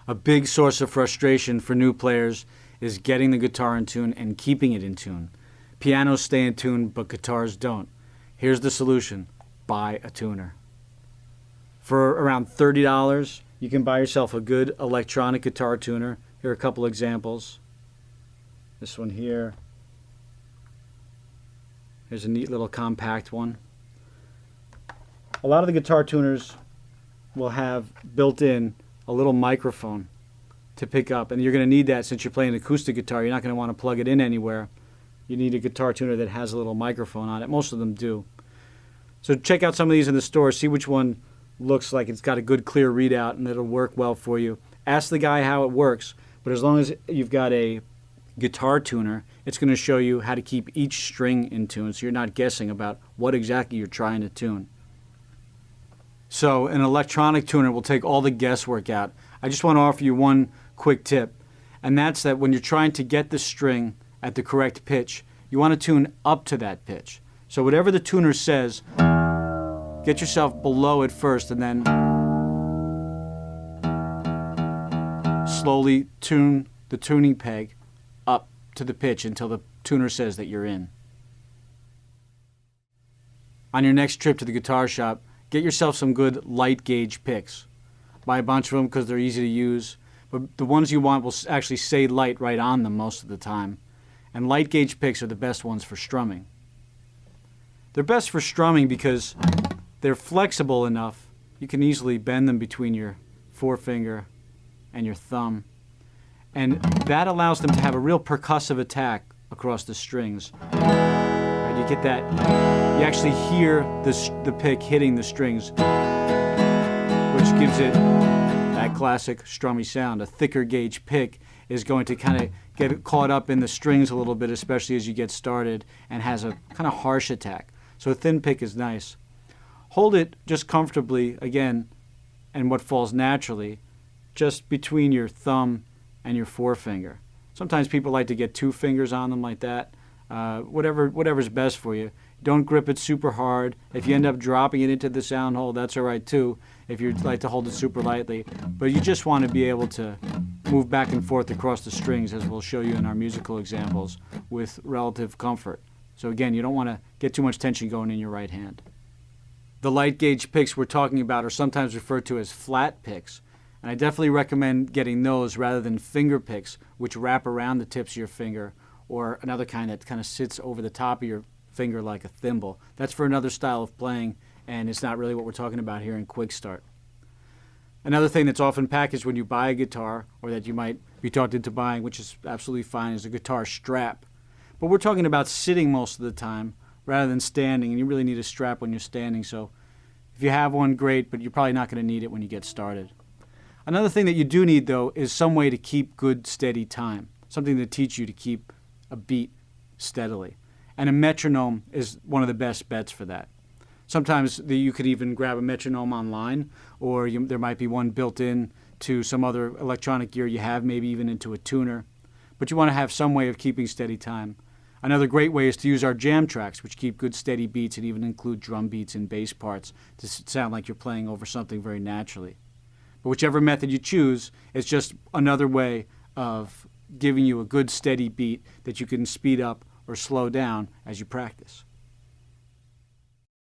A big source of frustration for new players is getting the guitar in tune and keeping it in tune. Pianos stay in tune, but guitars don't. Here's the solution. Buy a tuner. For around $30, you can buy yourself a good electronic guitar tuner. Here are a couple examples. This one here. Here's a neat little compact one. A lot of the guitar tuners will have built in a little microphone to pick up, and you're going to need that since you're playing an acoustic guitar. You're not going to want to plug it in anywhere. You need a guitar tuner that has a little microphone on it. Most of them do. So check out some of these in the store. See which one looks like it's got a good clear readout and it'll work well for you. Ask the guy how it works, but as long as you've got a guitar tuner, it's going to show you how to keep each string in tune so you're not guessing about what exactly you're trying to tune. So an electronic tuner will take all the guesswork out. I just want to offer you one quick tip, and that's that when you're trying to get the string at the correct pitch, you want to tune up to that pitch. So whatever the tuner says, get yourself below it first and then slowly tune the tuning peg up to the pitch until the tuner says that you're in. On your next trip to the guitar shop, get yourself some good light gauge picks. Buy a bunch of them because they're easy to use, but the ones you want will actually say light right on them most of the time. And light gauge picks are the best ones for strumming. They're best for strumming because they're flexible enough. You can easily bend them between your forefinger and your thumb. And that allows them to have a real percussive attack across the strings. Right, you get that, you actually hear the pick hitting the strings, which gives it that classic strummy sound. A thicker gauge pick is going to kind of get caught up in the strings a little bit, especially as you get started, and has a kind of harsh attack. So a thin pick is nice. Hold it just comfortably, again, and what falls naturally, just between your thumb and your forefinger. Sometimes people like to get 2 fingers on them like that. Whatever's best for you. Don't grip it super hard. If you end up dropping it into the sound hole, that's all right too, if you'd like to hold it super lightly. But you just want to be able to move back and forth across the strings, as we'll show you in our musical examples, with relative comfort. So again, you don't want to get too much tension going in your right hand. The light gauge picks we're talking about are sometimes referred to as flat picks, and I definitely recommend getting those rather than finger picks, which wrap around the tips of your finger, or another kind that kind of sits over the top of your finger like a thimble. That's for another style of playing, and it's not really what we're talking about here in Quick Start. Another thing that's often packaged when you buy a guitar, or that you might be talked into buying, which is absolutely fine, is a guitar strap. But we're talking about sitting most of the time rather than standing, and you really need a strap when you're standing. So if you have one, great, but you're probably not going to need it when you get started. Another thing that you do need, though, is some way to keep good, steady time, something to teach you to keep a beat steadily. And a metronome is one of the best bets for that. Sometimes you could even grab a metronome online, or there might be one built in to some other electronic gear you have, maybe even into a tuner. But you want to have some way of keeping steady time. Another great way is to use our jam tracks, which keep good steady beats and even include drum beats and bass parts to sound like you're playing over something very naturally. But whichever method you choose, it's just another way of giving you a good steady beat that you can speed up or slow down as you practice.